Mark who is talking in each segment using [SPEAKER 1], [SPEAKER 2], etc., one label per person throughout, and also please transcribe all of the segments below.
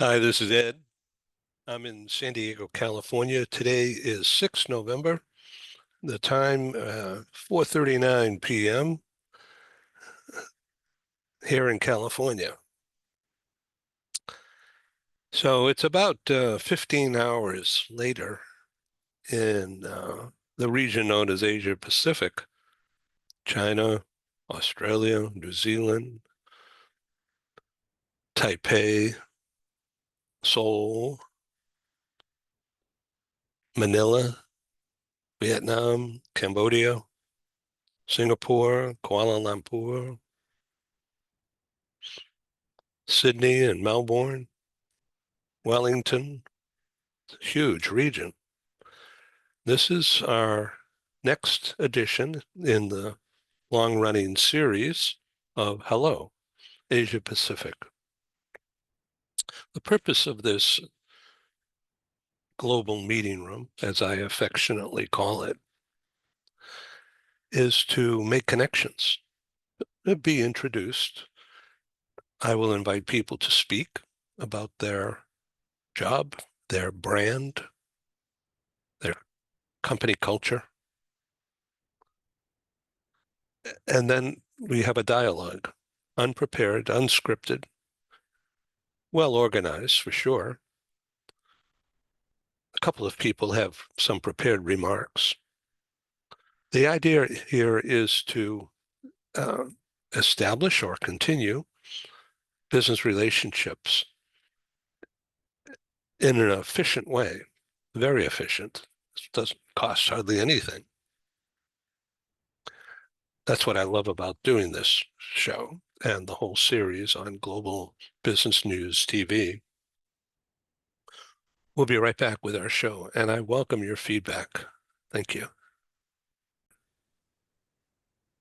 [SPEAKER 1] Hi, this is Ed. I'm in San Diego, California. Today is 6 November. The time 4:39 p.m. here in California. So it's about 15 hours later in the region known as Asia Pacific, China, Australia, New Zealand, Taipei, Seoul, Manila, Vietnam, Cambodia, Singapore, Kuala Lumpur, Sydney and Melbourne, Wellington. Huge region. This is our next edition in the long-running series of Hello, Asia Pacific. The purpose of this global meeting room, as I affectionately call it, is to make connections, be introduced. I will invite people to speak about their job, their brand, their company culture. And then we have a dialogue, unprepared, unscripted, well organized for sure. A couple of people have some prepared remarks. The idea here is to uh, establish or continue business relationships in an efficient way, very efficient. It doesn't cost hardly anything. That's what I love about doing this show and the whole series on Global Business News TV. We'll be right back with our show, and I welcome your feedback. Thank you.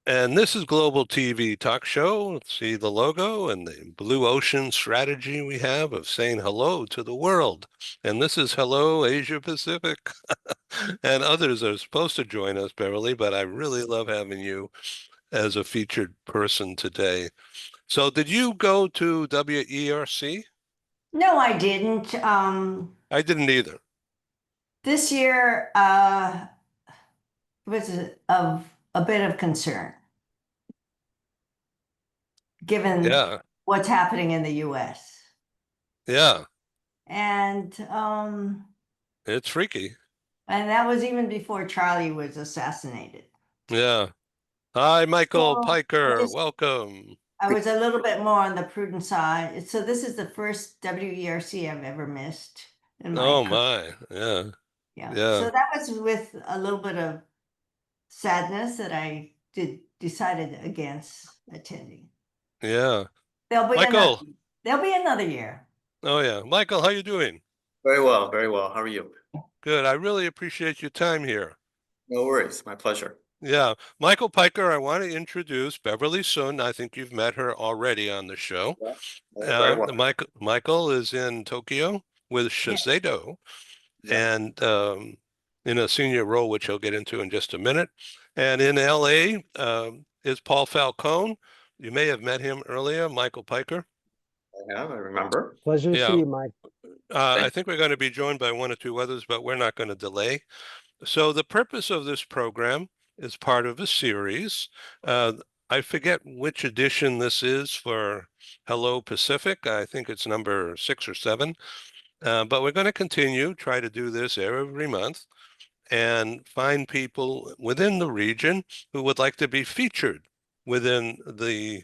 [SPEAKER 1] And this is Global TV Talk Show. See the logo and the blue ocean strategy we have of saying hello to the world. And this is Hello Asia Pacific. And others are supposed to join us, Beverly, but I really love having you as a featured person today. So did you go to WERC?
[SPEAKER 2] No, I didn't.
[SPEAKER 1] I didn't either.
[SPEAKER 2] This year was of a bit of concern given
[SPEAKER 1] Yeah,
[SPEAKER 2] what's happening in the US.
[SPEAKER 1] yeah,
[SPEAKER 2] And
[SPEAKER 1] it's freaky.
[SPEAKER 2] and that was even before Charlie was assassinated.
[SPEAKER 1] Yeah. Hi, Michael
[SPEAKER 2] So
[SPEAKER 1] Piker. Welcome.
[SPEAKER 2] I was a little bit more on the prudent side. So this is the first WERC I've ever missed in my
[SPEAKER 1] Oh
[SPEAKER 2] career.
[SPEAKER 1] my. Yeah.
[SPEAKER 2] Yeah.
[SPEAKER 1] Yeah.
[SPEAKER 2] So that was with a little bit of sadness that I decided against attending.
[SPEAKER 1] Yeah.
[SPEAKER 2] There'll be another
[SPEAKER 1] Michael.
[SPEAKER 2] there'll be another year.
[SPEAKER 1] Oh yeah. Michael, how you doing?
[SPEAKER 3] Very well, very well. How are you?
[SPEAKER 1] Good. I really appreciate your time here.
[SPEAKER 3] No worries, my pleasure.
[SPEAKER 1] Yeah. Michael Piker, I want to introduce Beverly Sun. I think you've met her already on the show.
[SPEAKER 3] Yeah, very well.
[SPEAKER 1] Michael is in Tokyo with
[SPEAKER 2] Yeah.
[SPEAKER 1] Shiseido
[SPEAKER 3] Yeah,
[SPEAKER 1] and in a senior role, which he'll get into in just a minute. And in LA is Paul Falcone. You may have met him earlier, Michael Piker.
[SPEAKER 3] I remember.
[SPEAKER 4] Pleasure to see
[SPEAKER 1] Yeah.
[SPEAKER 4] you, Mike.
[SPEAKER 1] I think we're going to be joined by one or two others, but we're not going to delay. So the purpose of this program is part of a series. I forget which edition this is for Hello Pacific. I think it's number 6 or 7. But we're going to continue, try to do this every month and find people within the region who would like to be featured within the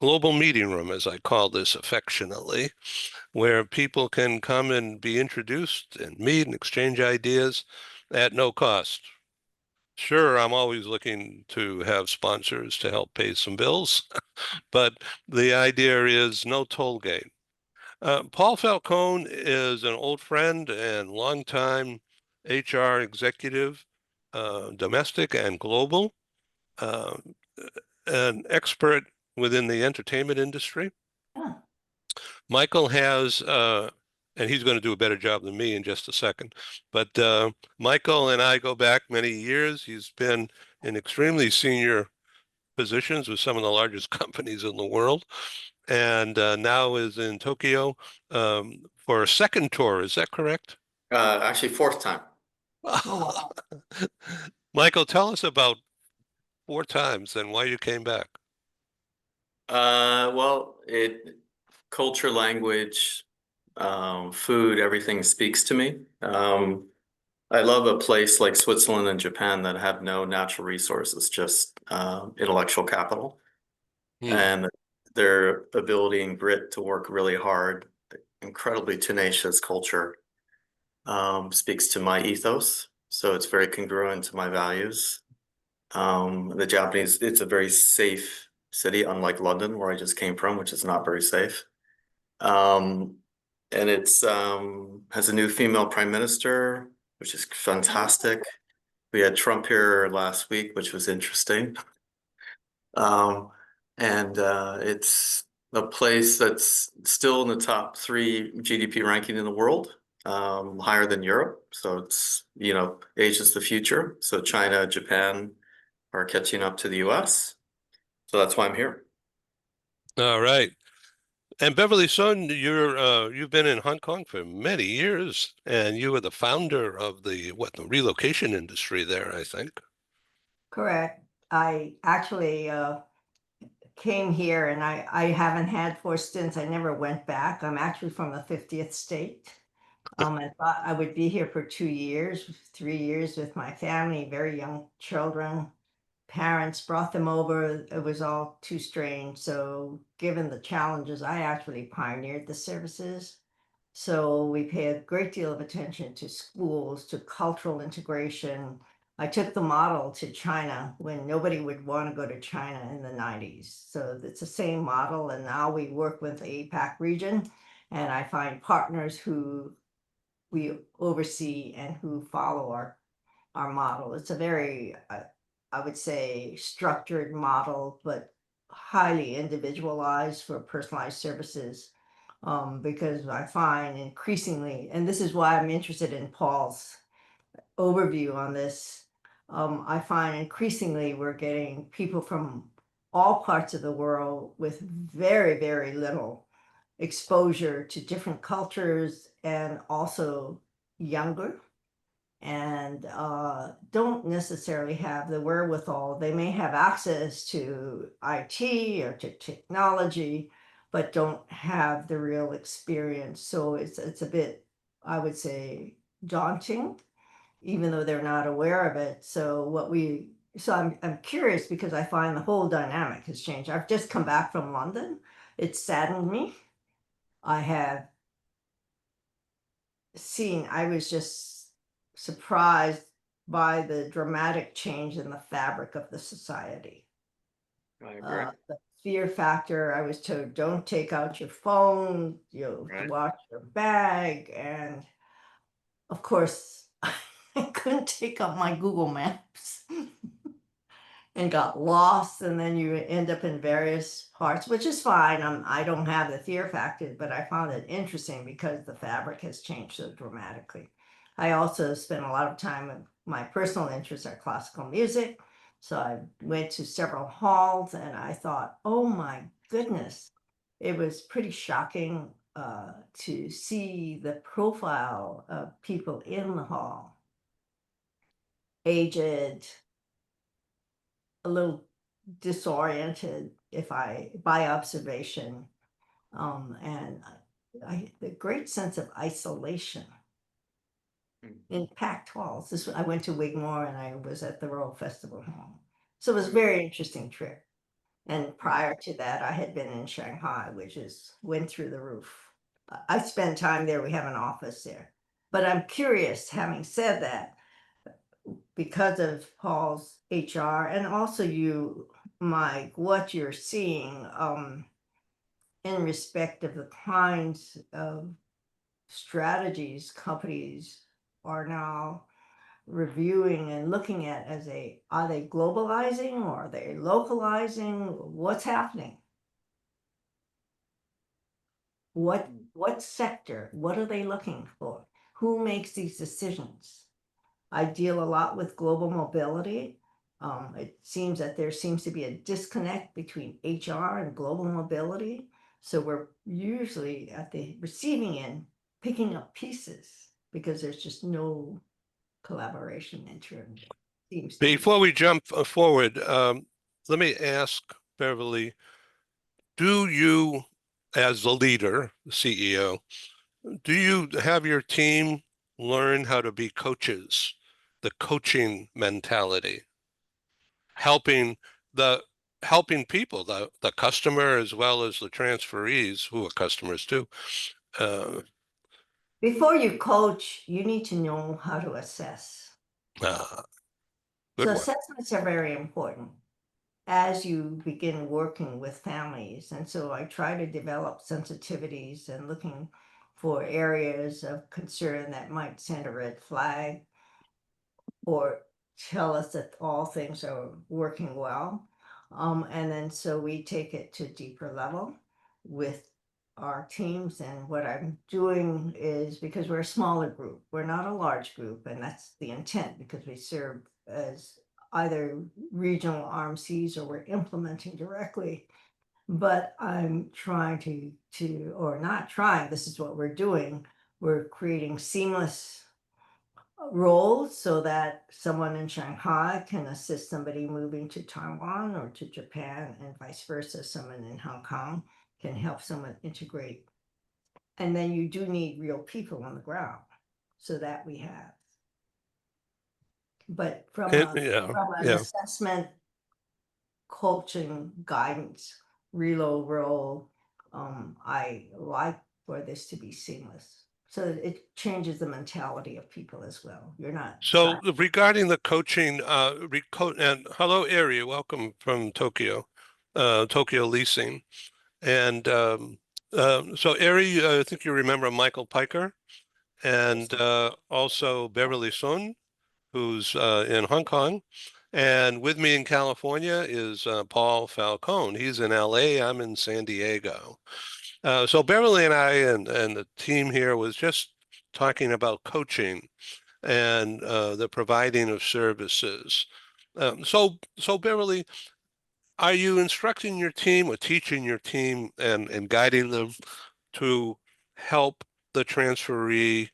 [SPEAKER 1] global meeting room, as I call this affectionately, where people can come and be introduced and meet and exchange ideas at no cost. Sure, I'm always looking to have sponsors to help pay some bills, but the idea is no toll gate. Paul Falcone is an old friend and longtime HR executive, domestic and global, uh, an expert within the entertainment industry.
[SPEAKER 2] Oh,
[SPEAKER 1] Michael has, and he's going to do a better job than me in just a second, but Michael and I go back many years. He's been an extremely senior positions with some of the largest companies in the world, and now is in Tokyo for a second tour. Is that correct?
[SPEAKER 3] Actually, fourth time.
[SPEAKER 2] Oh, wow.
[SPEAKER 1] Michael, tell us about 4 times and why you came back.
[SPEAKER 3] Well, culture, language, food, everything speaks to me. I love a place like Switzerland and Japan that have no natural resources, just intellectual capital, and their ability and grit to work really hard, incredibly tenacious culture, speaks to my ethos. So it's very congruent to my values. The Japanese, it's a very safe city, unlike London, where I just came from, which is not very safe. And it's has a new female prime minister, which is fantastic. We had Trump here last week, which was interesting. And it's a place that's still in the top 3 GDP ranking in the world, higher than Europe. So it's, Asia's the future. So China, Japan are catching up to the US. So that's why I'm here.
[SPEAKER 1] All right. And Beverly Sun, you've been in Hong Kong for many years, and you were the founder of the relocation industry there, I think.
[SPEAKER 2] Correct. I actually came here and I haven't had 4 stints. I never went back. I'm actually from the 50th state. I thought I would be here for 2 years, 3 years with my family, very young children. Parents brought them over. It was all too strange. So given the challenges, I actually pioneered the services. So we pay a great deal of attention to schools, to cultural integration. I took the model to China when nobody would want to go to China in the 90s. So it's the same model. And now we work with the APAC region, and I find partners who we oversee and who follow our model. It's a very, I would say, structured model, but highly individualized for personalized services. Because I find increasingly, and this is why I'm interested in Paul's overview on this, I find increasingly we're getting people from all parts of the world with very, very little exposure to different cultures and also younger and don't necessarily have the wherewithal. They may have access to IT or to technology, but don't have the real experience. So it's a bit, I would say, daunting, even though they're not aware of it. So I'm curious because I find the whole dynamic has changed. I've just come back from London. It saddened me. I have I was just surprised by the dramatic change in the fabric of the society.
[SPEAKER 3] I agree.
[SPEAKER 2] The fear factor, I was told, don't take out your phone,
[SPEAKER 3] Right.
[SPEAKER 2] watch your bag. And of course, I couldn't take out my Google Maps and got lost, and then you end up in various parts, which is fine. I don't have the fear factor, but I found it interesting because the fabric has changed so dramatically. I also spent a lot of time with my personal interests are classical music. So I went to several halls and I thought, oh my goodness, it was pretty shocking to see the profile of people in the hall. Aged, a little disoriented by observation, and the great sense of isolation in packed halls. I went to Wigmore and I was at the Royal Festival Hall. So it was a very interesting trip. And prior to that, I had been in Shanghai, which went through the roof. I spent time there. We have an office there. But I'm curious, having said that, because of Paul's HR and also you, Mike, what you're seeing in respect of the kinds of strategies companies are now reviewing and looking at are they globalizing or are they localizing? What's happening? What sector? What are they looking for? Who makes these decisions? I deal a lot with global mobility, It seems that there seems to be a disconnect between HR and global mobility. So we're usually at the receiving end picking up pieces because there's just no collaboration in terms. Seems to be.
[SPEAKER 1] Before we jump forward, let me ask Beverly, do you, as the leader, the CEO, do you have your team learn how to be coaches, the coaching mentality, helping the helping people, the customer as well as the transferees who are customers too? Uh,
[SPEAKER 2] Before you coach, you need to know how to assess.
[SPEAKER 1] uh, Good
[SPEAKER 2] So
[SPEAKER 1] one.
[SPEAKER 2] assessments are very important as you begin working with families. And so I try to develop sensitivities and looking for areas of concern that might send a red flag or tell us that all things are working well. And then so we take it to a deeper level with our teams. And what I'm doing is, because we're a smaller group, we're not a large group, and that's the intent because we serve as either regional RMCs or we're implementing directly. But I'm trying or not trying, this is what we're doing. We're creating seamless roles so that someone in Shanghai can assist somebody moving to Taiwan or to Japan, and vice versa. Someone in Hong Kong can help someone integrate. And then you do need real people on the ground, so that we have. But from
[SPEAKER 1] Yeah,
[SPEAKER 2] an
[SPEAKER 1] yeah.
[SPEAKER 2] assessment, coaching, guidance, reload role, I like for this to be seamless. So it changes the mentality of people as well. You're not
[SPEAKER 1] So regarding the coaching, and hello, Ari, welcome from Tokyo, Tokyo Leasing. And so Ari, I think you remember Michael Piker and also Beverly Sun, who's in Hong Kong. And with me in California is Paul Falcone. He's in LA, I'm in San Diego. So Beverly and I and the team here was just talking about coaching and the providing of services. So Beverly, are you instructing your team or teaching your team and guiding them to help the transferee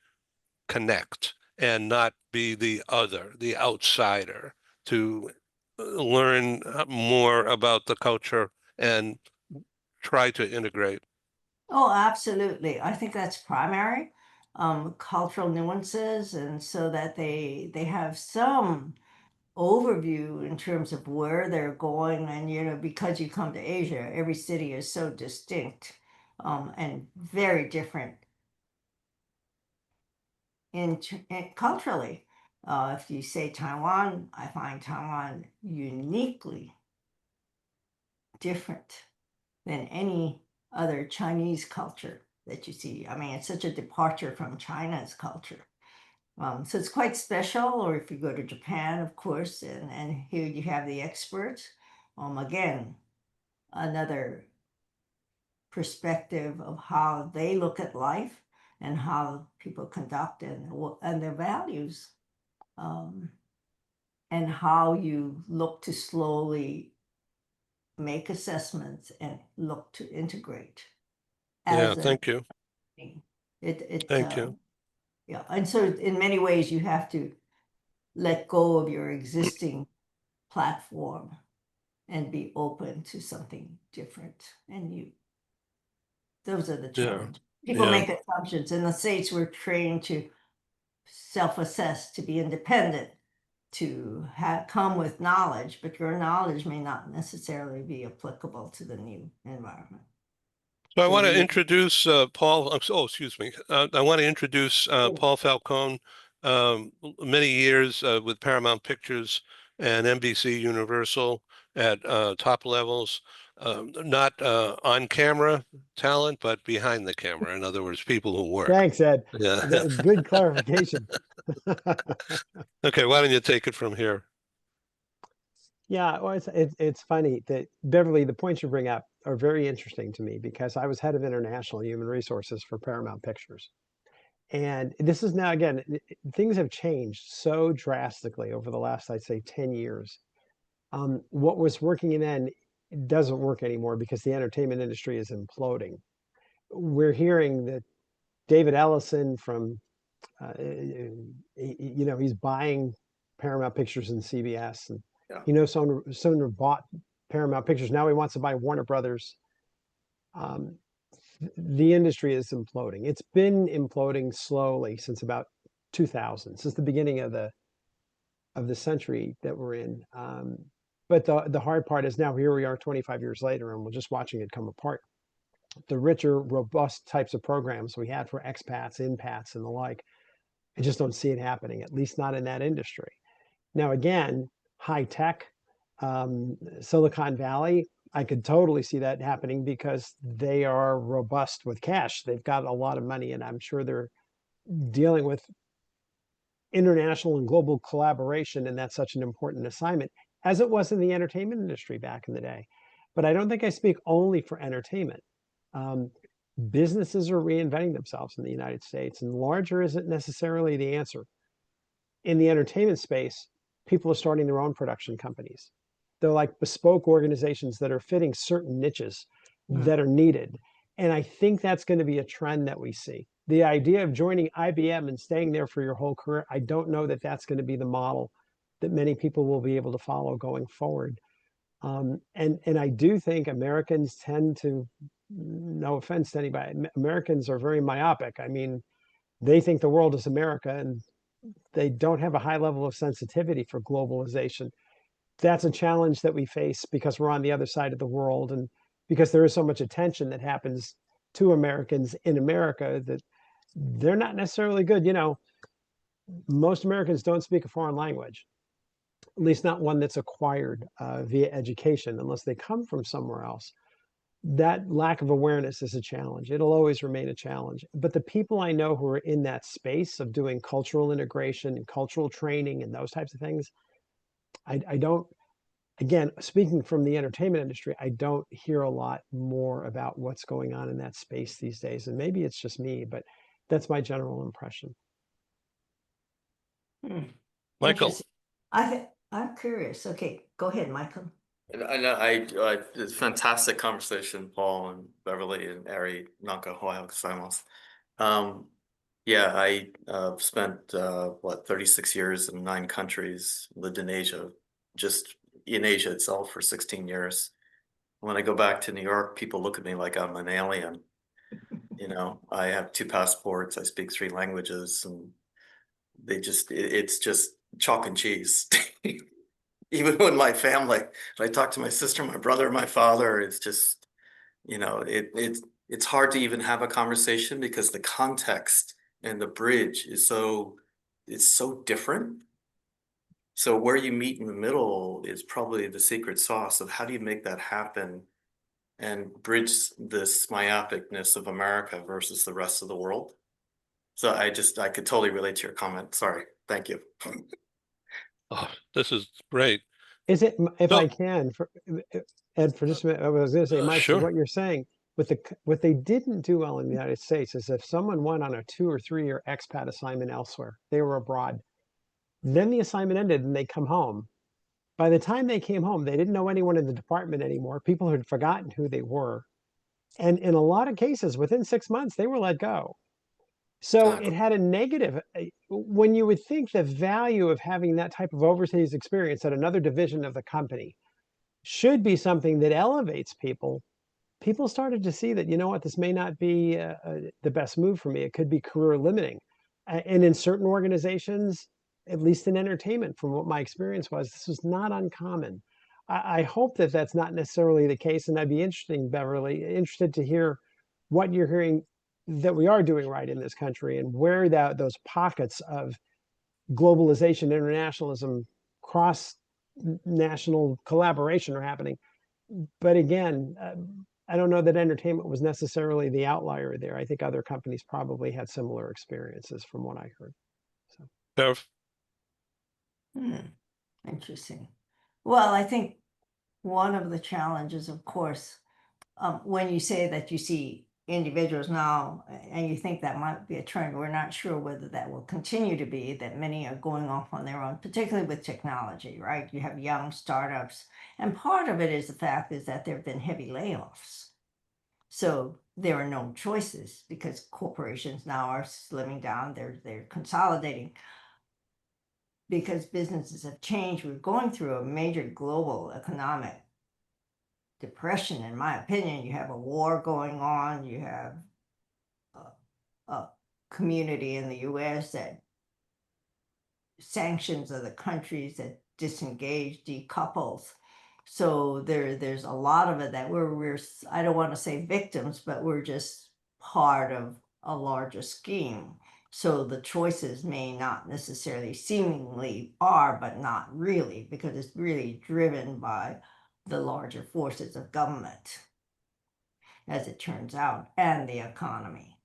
[SPEAKER 1] connect and not be the other, the outsider, to learn more about the culture and try to integrate?
[SPEAKER 2] Oh, absolutely. I think that's primary, cultural nuances, and so that they have some overview in terms of where they're going. And because you come to Asia, every city is so distinct, and very different culturally. If you say Taiwan, I find Taiwan uniquely different than any other Chinese culture that you see. I mean, it's such a departure from China's culture. So it's quite special. Or if you go to Japan, of course, and here you have the experts. Again, another perspective of how they look at life and how people conduct and their values, and how you look to slowly make assessments and look to integrate
[SPEAKER 1] Yeah,
[SPEAKER 2] as a
[SPEAKER 1] thank you.
[SPEAKER 2] thing. It
[SPEAKER 1] Thank you.
[SPEAKER 2] Yeah, and so in many ways you have to let go of your existing platform and be open to something different and new. Those are the
[SPEAKER 1] Yeah,
[SPEAKER 2] challenges. People
[SPEAKER 1] yeah.
[SPEAKER 2] make assumptions. In the States, we're trained to self-assess, to be independent, to come with knowledge, but your knowledge may not necessarily be applicable to the new environment.
[SPEAKER 1] So I
[SPEAKER 2] So
[SPEAKER 1] want to
[SPEAKER 2] you
[SPEAKER 1] introduce Paul. Oh, excuse me. I want to introduce Paul Falcone. Many years with Paramount Pictures and NBC Universal at top levels. Not on camera talent, but behind the camera. In other words, people who work.
[SPEAKER 4] Thanks, Ed.
[SPEAKER 1] Yeah.
[SPEAKER 4] Good clarification.
[SPEAKER 1] Okay, why don't you take it from here?
[SPEAKER 4] Yeah, well, it's funny that Beverly, the points you bring up are very interesting to me because I was head of international human resources for Paramount Pictures. And this is now, again, things have changed so drastically over the last, I'd say, 10 years What was working then doesn't work anymore because the entertainment industry is imploding. We're hearing that David Ellison from, he's buying Paramount Pictures and CBS, and
[SPEAKER 3] Yeah.
[SPEAKER 4] Sony bought Paramount Pictures. Now he wants to buy Warner Brothers. The industry is imploding. It's been imploding slowly since about 2000, since the beginning of the century that we're in. But the hard part is now here we are 25 years later, and we're just watching it come apart. The richer, robust types of programs we had for expats, inpats, and the like, I just don't see it happening, at least not in that industry. Now, again, high tech, Silicon Valley, I could totally see that happening because they are robust with cash. They've got a lot of money, and I'm sure they're dealing with international and global collaboration, and that's such an important assignment, as it was in the entertainment industry back in the day. But I don't think I speak only for entertainment. Businesses are reinventing themselves in the United States, and larger isn't necessarily the answer. In the entertainment space, people are starting their own production companies. They're like bespoke organizations that are fitting certain niches that are needed. And I think that's going to be a trend that we see. The idea of joining IBM and staying there for your whole career, I don't know that that's going to be the model that many people will be able to follow going forward. And I do think Americans tend to, no offense to anybody, Americans are very myopic. I mean, they think the world is America, and they don't have a high level of sensitivity for globalization. That's a challenge that we face because we're on the other side of the world, and because there is so much attention that happens to Americans in America that they're not necessarily good. Most Americans don't speak a foreign language, at least not one that's acquired via education, unless they come from somewhere else. That lack of awareness is a challenge. It'll always remain a challenge. But the people I know who are in that space of doing cultural integration and cultural training and those types of things, I don't, again, speaking from the entertainment industry, I don't hear a lot more about what's going on in that space these days. And maybe it's just me, but that's my general impression.
[SPEAKER 1] Michael.
[SPEAKER 2] I'm curious. Okay, go ahead, Michael.
[SPEAKER 3] It's a fantastic conversation, Paul and Beverly and Ari, Nanka, Ohio, yeah, I spent 36 years in 9 countries, lived in Asia, just in Asia itself for 16 years. When I go back to New York, people look at me like I'm an alien. I have 2 passports, I speak 3 languages, and it's just chalk and cheese. Even when my family, when I talk to my sister, my brother, my father, it's just, it's hard to even have a conversation because the context and the bridge is it's so different. So where you meet in the middle is probably the secret sauce of how do you make that happen and bridge this myopicness of America versus the rest of the world. So I could totally relate to your comment. Sorry. Thank you.
[SPEAKER 1] Oh, this is great.
[SPEAKER 4] Is it, if I can, Ed, for just a minute, I was going to say, Mike,
[SPEAKER 1] Sure.
[SPEAKER 4] what you're saying, what they didn't do well in the United States is if someone went on a 2 or 3 year expat assignment elsewhere, they were abroad, then the assignment ended and they come home. By the time they came home, they didn't know anyone in the department anymore. People had forgotten who they were. And in a lot of cases, within 6 months, they were let go. So it had a negative, when you would think the value of having that type of overseas experience at another division of the company should be something that elevates people. People started to see that, this may not be the best move for me. It could be career limiting. And in certain organizations, at least in entertainment, from what my experience was, this was not uncommon. I hope that that's not necessarily the case. And I'd be interested to hear what you're hearing that we are doing right in this country and where those pockets of globalization, internationalism, cross-national collaboration are happening. But again, I don't know that entertainment was necessarily the outlier there. I think other companies probably had similar experiences from what I heard. So.
[SPEAKER 1] Bev.
[SPEAKER 2] Interesting. Well, I think one of the challenges, of course, when you say that you see individuals now, and you think that might be a trend. We're not sure whether that will continue to be, that many are going off on their own, particularly with technology, right? You have young startups, and part of it is the fact is that there have been heavy layoffs. So there are no choices because corporations now are slimming down, they're consolidating because businesses have changed. We're going through a major global economic depression, in my opinion. You have a war going on, you have a community in the US that sanctions other countries, that disengage, decouples. So there's a lot of it that we're I don't want to say victims, but we're just part of a larger scheme. So the choices may not necessarily seemingly are, but not really, because it's really driven by the larger forces of government, as it turns out, and the economy.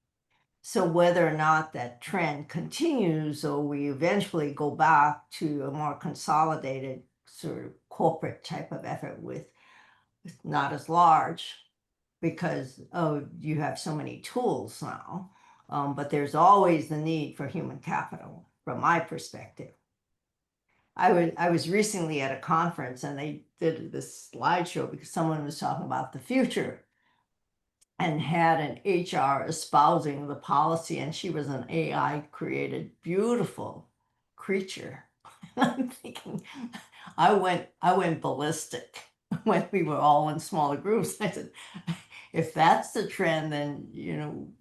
[SPEAKER 2] So whether or not that trend continues, or we eventually go back to a more consolidated sort of corporate type of effort with not as large, because you have so many tools now, but there's always the need for human capital from my perspective. I was recently at a conference and they did this slideshow because someone was talking about the future and had an HR espousing the policy, and she was an AI created beautiful creature. I'm thinking, I went ballistic when we were all in smaller groups. I said, if that's the trend, then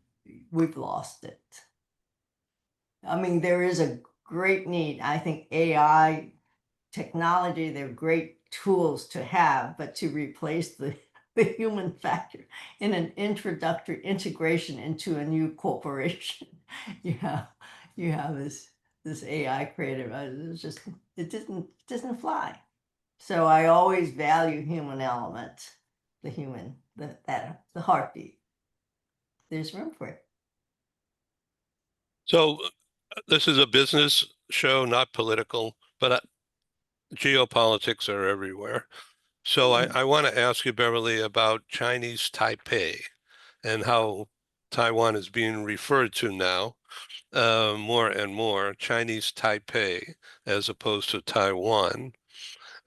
[SPEAKER 2] we've lost it. I mean, there is a great need. I think AI technology, they're great tools to have, but to replace the human factor in an introductory integration into a new corporation, you have this AI creative. It's just it doesn't fly. So I always value human element, the human, the heartbeat. There's room for it.
[SPEAKER 1] So this is a business show, not political, but geopolitics are everywhere. So I want to ask you, Beverly, about Chinese Taipei and how Taiwan is being referred to now, more and more, Chinese Taipei as opposed to Taiwan,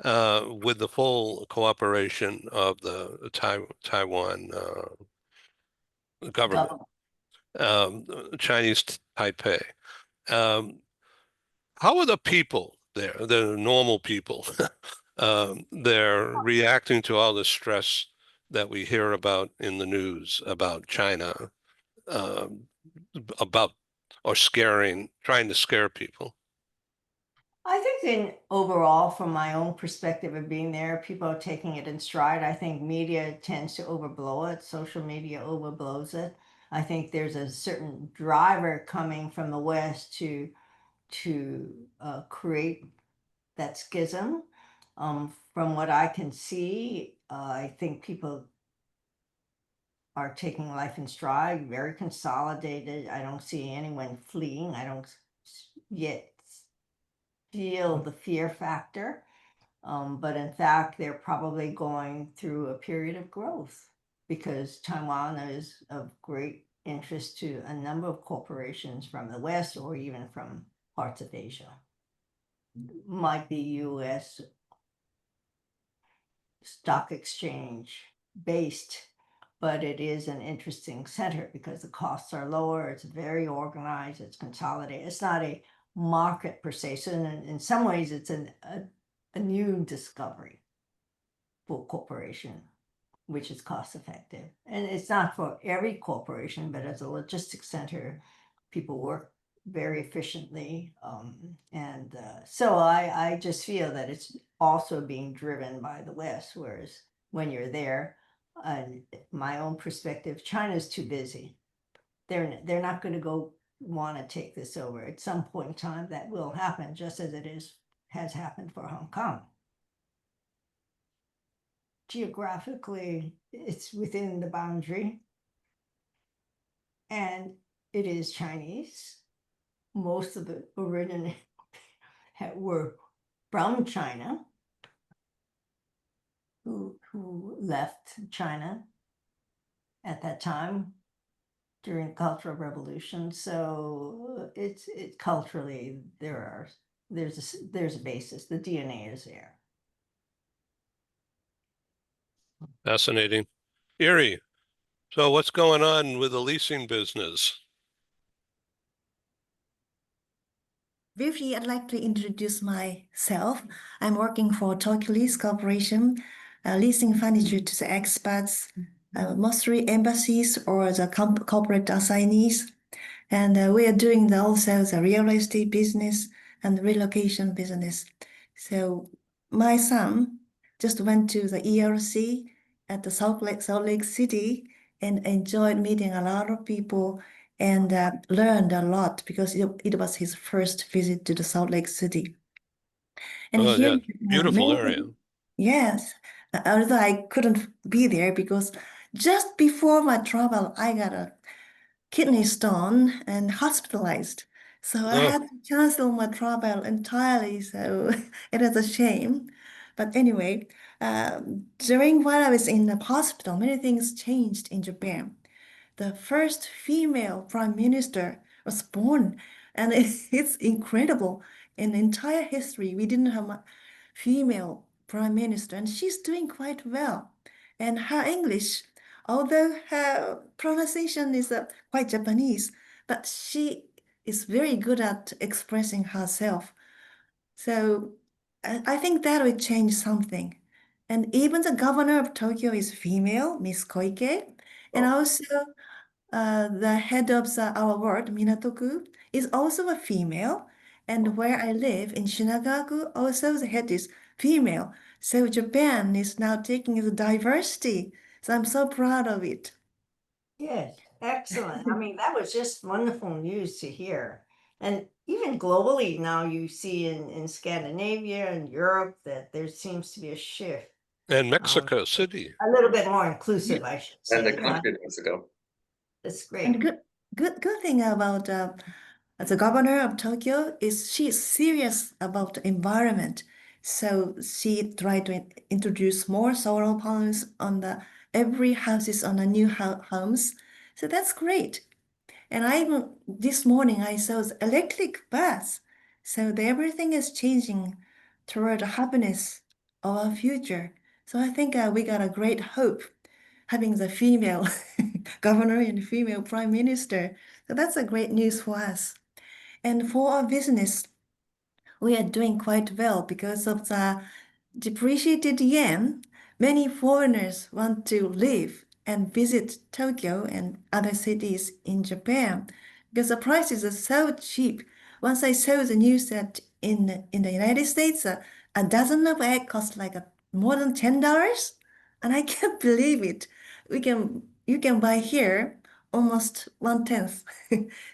[SPEAKER 1] with the full cooperation of the Taiwan government, Chinese Taipei. How are the people there, the normal people? They're reacting to all the stress that we hear about in the news about China, um, about or trying to scare people.
[SPEAKER 2] I think in overall, from my own perspective of being there, people are taking it in stride. I think media tends to overblow it. Social media overblows it. I think there's a certain driver coming from the West to create that schism. From what I can see, I think people are taking life in stride, very consolidated. I don't see anyone fleeing. I don't yet feel the fear factor. But in fact, they're probably going through a period of growth because Taiwan is of great interest to a number of corporations from the West or even from parts of Asia. Might be US stock exchange based, but it is an interesting center because the costs are lower. It's very organized. It's consolidated. It's not a market per se. So in some ways, it's a new discovery for a corporation, which is cost effective. And it's not for every corporation, but as a logistics center, people work very efficiently. So I just feel that it's also being driven by the West, whereas when you're there, my own perspective, China's too busy. They're not going to go want to take this over. At some point in time, that will happen, just as has happened for Hong Kong. Geographically, it's within the boundary, and it is Chinese. Most of the origin were from China, who left China at that time during the Cultural Revolution. So it's culturally there's a basis. The DNA is there.
[SPEAKER 1] Fascinating. Erie, so what's going on with the leasing business?
[SPEAKER 5] Briefly, I'd like to introduce myself. I'm working for Tokyo Lease Corporation, leasing furniture to the expats, mostly embassies or the corporate assignees. And we are doing also the real estate business and relocation business. So my son just went to the ERC at the Salt Lake City and enjoyed meeting a lot of people and learned a lot because it was his first visit to the Salt Lake City. And
[SPEAKER 1] Oh,
[SPEAKER 5] here,
[SPEAKER 1] yeah, beautiful
[SPEAKER 5] many,
[SPEAKER 1] area.
[SPEAKER 5] yes, although I couldn't be there because just before my travel, I got a kidney stone and hospitalized. So I
[SPEAKER 1] Oh,
[SPEAKER 5] had to cancel my travel entirely. So it is a shame. But anyway, during while I was in the hospital, many things changed in Japan. The first female prime minister was born, and it's incredible. In entire history, we didn't have a female prime minister, and she's doing quite well. And her English, although her pronunciation is quite Japanese, but she is very good at expressing herself. So I think that will change something. And even the governor of Tokyo is female, Miss Koike. And also the head of our ward, Minatoku, is also a female. And where I live in Shinagaku, also the head is female. So Japan is now taking the diversity. So I'm so proud of it.
[SPEAKER 2] Yes, excellent. I mean, that was just wonderful news to hear. And even globally now you see in Scandinavia and Europe that there seems to be a shift.
[SPEAKER 1] and
[SPEAKER 2] Um,
[SPEAKER 1] Mexico City.
[SPEAKER 2] a little bit more inclusive, I should
[SPEAKER 3] And the
[SPEAKER 2] say.
[SPEAKER 3] country does ago.
[SPEAKER 2] That's
[SPEAKER 5] And
[SPEAKER 2] great.
[SPEAKER 5] good thing about the governor of Tokyo is she is serious about the environment. So she tried to introduce more solar panels on the every houses on the new homes. So that's great. And this morning I saw the electric bus. So everything is changing toward the happiness of our future. So I think we got a great hope having the female governor and female prime minister. So that's a great news for us. And for our business, we are doing quite well because of the depreciated yen. Many foreigners want to live and visit Tokyo and other cities in Japan because the prices are so cheap. Once I saw the news that in the United States, a dozen of egg costs like more than $10, and I can't believe it. You can buy here almost 1/10.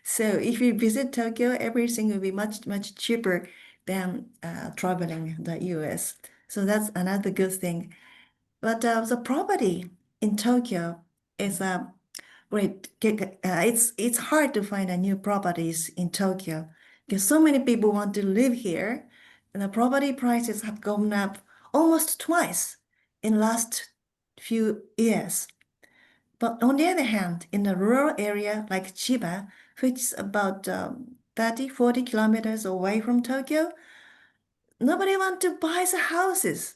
[SPEAKER 5] So if you visit Tokyo, everything will be much cheaper than traveling the US. So that's another good thing. But the property in Tokyo is great. It's hard to find a new properties in Tokyo because so many people want to live here, and the property prices have gone up almost twice in last few years. But on the other hand, in a rural area like Chiba, which is about 30, 40 kilometers away from Tokyo, nobody want to buy the houses.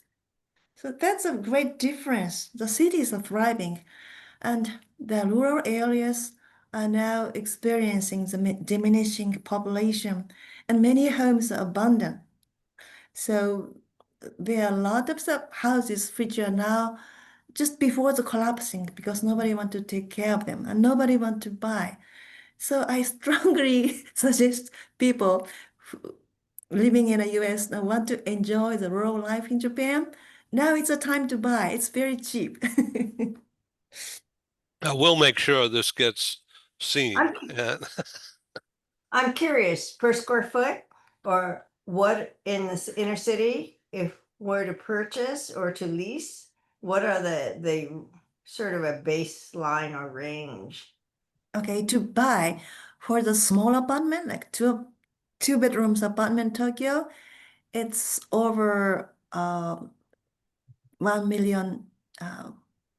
[SPEAKER 5] So that's a great difference. The cities are thriving, and the rural areas are now experiencing the diminishing population, and many homes are abandoned. So there are a lot of the houses which are now just before the collapsing because nobody want to take care of them and nobody want to buy. So I strongly suggest people living in the US and want to enjoy the rural life in Japan. Now it's a time to buy. It's very cheap.
[SPEAKER 1] We'll make sure this gets seen.
[SPEAKER 2] I'm curious, per square foot or what in this inner city, if we're to purchase or to lease, what are the sort of a baseline or range?
[SPEAKER 5] Okay, to buy for the small apartment, like two bedrooms apartment Tokyo, it's over 1 million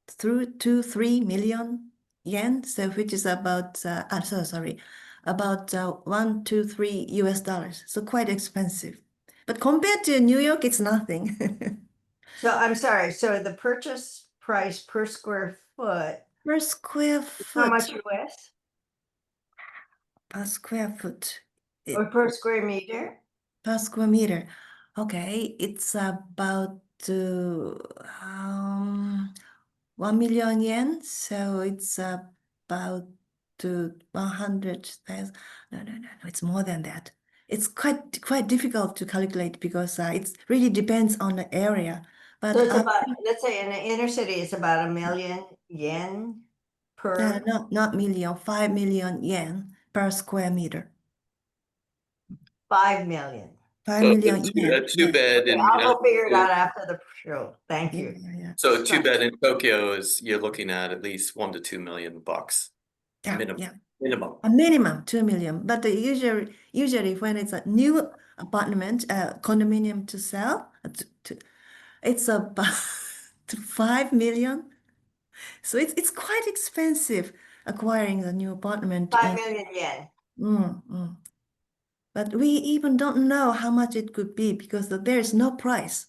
[SPEAKER 5] through 2, 3 million yen, so which is about sorry, about $1 to $3. So quite expensive. But compared to New York, it's nothing.
[SPEAKER 2] So I'm sorry, so the purchase price per square foot,
[SPEAKER 5] Per square
[SPEAKER 2] how much
[SPEAKER 5] foot,
[SPEAKER 2] US
[SPEAKER 5] per square foot,
[SPEAKER 2] or per square meter?
[SPEAKER 5] per square meter. Okay, it's about 1 million yen, so it's about 100,000. No, it's more than that. It's quite difficult to calculate because it really depends on the area. But
[SPEAKER 2] So it's about, let's say in the inner city, it's about 1 million yen per,
[SPEAKER 5] not million, 5 million yen per square meter.
[SPEAKER 2] 5 million.
[SPEAKER 5] 5
[SPEAKER 3] So
[SPEAKER 5] million
[SPEAKER 3] a
[SPEAKER 5] yen.
[SPEAKER 3] two
[SPEAKER 5] Yes.
[SPEAKER 3] bed
[SPEAKER 2] Okay,
[SPEAKER 3] in
[SPEAKER 2] I'll go figure it out after the show. Thank you.
[SPEAKER 5] Yeah.
[SPEAKER 3] so a two bed in Tokyo is you're looking at least $1 to $2 million minimum.
[SPEAKER 5] Yeah.
[SPEAKER 3] Minimum.
[SPEAKER 5] A minimum 2 million, but usually when it's a new apartment, condominium to sell, it's about 5 million. So it's quite expensive acquiring a new apartment.
[SPEAKER 2] 5 million yen.
[SPEAKER 5] But we even don't know how much it could be because there is no price.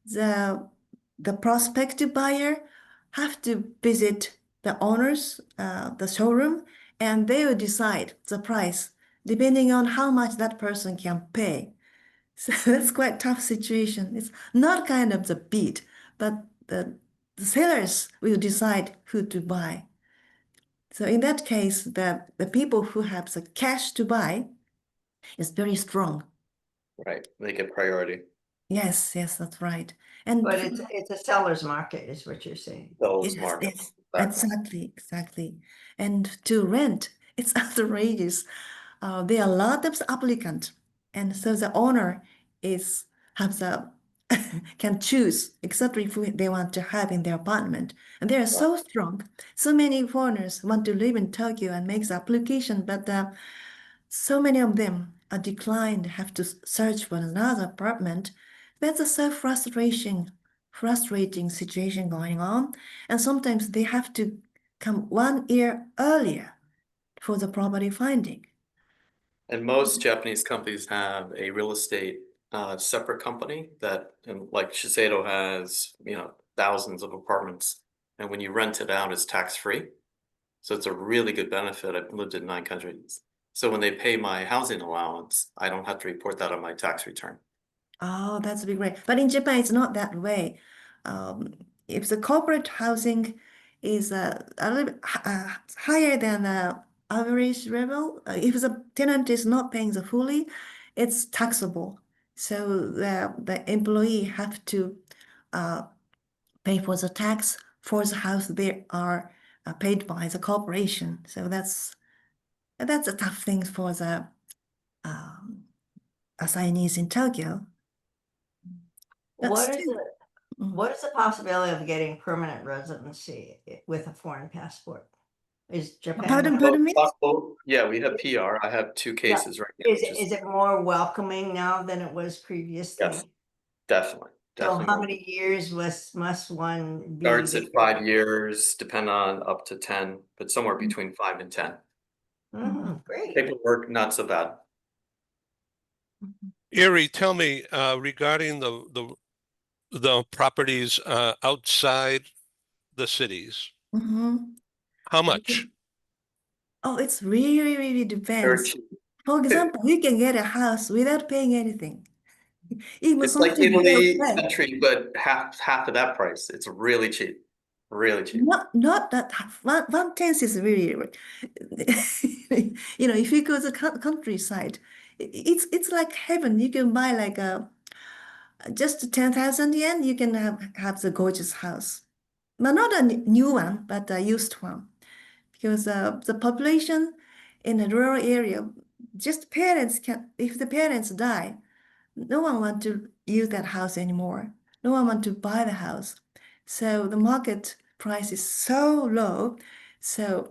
[SPEAKER 5] The prospective buyer have to visit the owners, the showroom, and they will decide the price depending on how much that person can pay. So that's quite tough situation. It's not kind of the bid, but the sellers will decide who to buy. So in that case, the people who have the cash to buy is very strong.
[SPEAKER 3] Right. They get priority.
[SPEAKER 5] Yes, that's right. And
[SPEAKER 2] But it's a seller's market is what you're saying.
[SPEAKER 3] Those
[SPEAKER 5] yes,
[SPEAKER 3] markets.
[SPEAKER 5] exactly. And to rent, it's outrageous. There are a lot of applicants, and so the owner is have the can choose exactly who they want to have in their apartment. And they are so strong. So many foreigners want to live in Tokyo and make the application, but so many of them are declined, have to search for another apartment. That's a so frustrating situation going on. And sometimes they have to come 1 year earlier for the property finding.
[SPEAKER 3] And most Japanese companies have a real estate separate company that, and like Shiseido has, thousands of apartments. And when you rent it out, it's tax-free. So it's a really good benefit. I've lived in 9 countries. So when they pay my housing allowance, I don't have to report that on my tax return.
[SPEAKER 5] Oh, that's be great. But in Japan, it's not that way. If the corporate housing is a little bit higher than the average level, if the tenant is not paying the fully, it's taxable. So the employee have to pay for the tax for the house they are paid by the corporation. So that's a tough thing for the um, assignees in Tokyo. But
[SPEAKER 2] What is
[SPEAKER 5] still.
[SPEAKER 2] it? What is the possibility of getting permanent residency with a foreign passport? Is Japan?
[SPEAKER 5] Pardon me?
[SPEAKER 3] Possible. Yeah, we have PR. I have 2 cases right now.
[SPEAKER 2] Is it more welcoming now than it was previously?
[SPEAKER 3] Yes, definitely.
[SPEAKER 2] So
[SPEAKER 3] Definitely.
[SPEAKER 2] how many years must one be?
[SPEAKER 3] Starts at 5 years, depend on up to 10, but somewhere between 5 and 10.
[SPEAKER 2] Great.
[SPEAKER 3] Paperwork, not so bad.
[SPEAKER 1] Erie, tell me regarding the properties outside the cities. How much?
[SPEAKER 5] Oh, it's really
[SPEAKER 3] Very
[SPEAKER 5] depends.
[SPEAKER 3] cheap.
[SPEAKER 5] For example, you can get a house without paying anything. Even
[SPEAKER 3] It's like
[SPEAKER 5] something real
[SPEAKER 3] Italy
[SPEAKER 5] flat.
[SPEAKER 3] country, but half of that price. It's really cheap. Really cheap.
[SPEAKER 5] Not that one tenth is really, if you go to the countryside, it's like heaven. You can buy like just 10,000 yen, you can have the gorgeous house. But not a new one, but a used one. Because the population in a rural area, just parents can, if the parents die, no one want to use that house anymore. No one want to buy the house. So the market price is so low.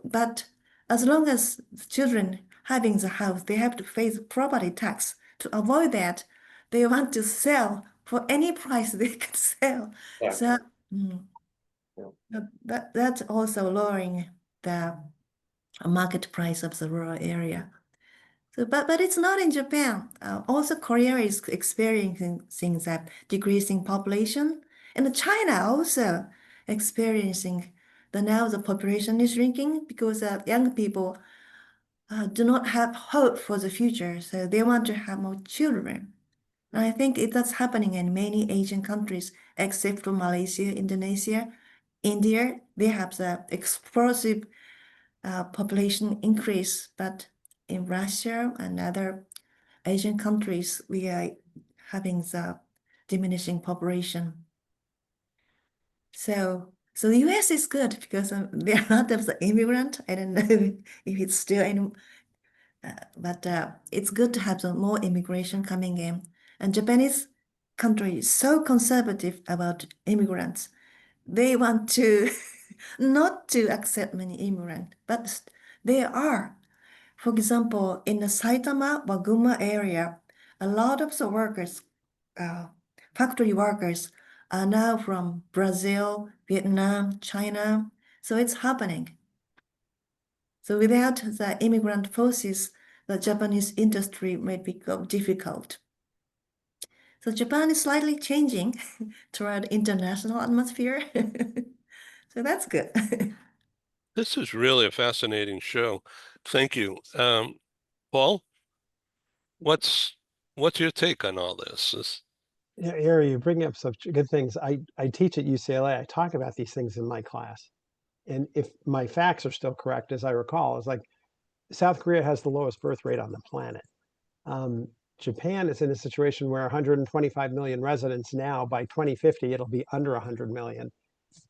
[SPEAKER 5] But as long as the children having the house, they have to face property tax. To avoid that, they want to sell for any price they can sell.
[SPEAKER 3] Yeah.
[SPEAKER 5] So
[SPEAKER 3] Yeah.
[SPEAKER 5] that's also lowering the market price of the rural area. So, but it's not in Japan. Also, Korea is experiencing that decreasing population, and China also experiencing now the population is shrinking because young people do not have hope for the future, so they want to have more children. And I think that's happening in many Asian countries, except for Malaysia, Indonesia, India. They have the explosive population increase, but in Russia and other Asian countries, we are having the diminishing population. So the US is good because there are a lot of the immigrant. I don't know if it's still in, but it's good to have some more immigration coming in. And Japanese country is so conservative about immigrants. They want to not to accept many immigrants, but they are. For example, in the Saitama, Waguma area, a lot of the workers, factory workers, are now from Brazil, Vietnam, China. So it's happening. So without the immigrant forces, the Japanese industry may become difficult. So Japan is slightly changing toward international atmosphere. So that's good.
[SPEAKER 1] This is really a fascinating show. Thank you. Paul, what's your take on all this?
[SPEAKER 4] Yeah, Ari, you bring up such good things. I teach at UCLA. I talk about these things in my class. And if my facts are still correct, as I recall, it's like South Korea has the lowest birth rate on the planet. Japan is in a situation where 125 million residents now, by 2050, it'll be under 100 million.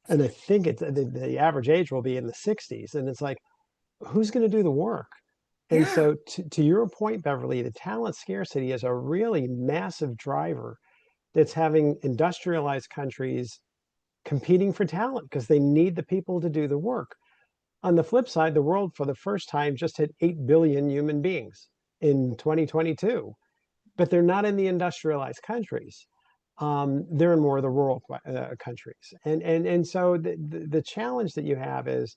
[SPEAKER 4] And I think the average age will be in the 60s. And it's like, who's going to do the work? And
[SPEAKER 5] Yeah.
[SPEAKER 4] so to your point, Beverly, the talent scarcity is a really massive driver that's having industrialized countries competing for talent because they need the people to do the work. On the flip side, the world for the first time just hit 8 billion human beings in 2022, but they're not in the industrialized countries. They're in more of the rural countries. And so the challenge that you have is,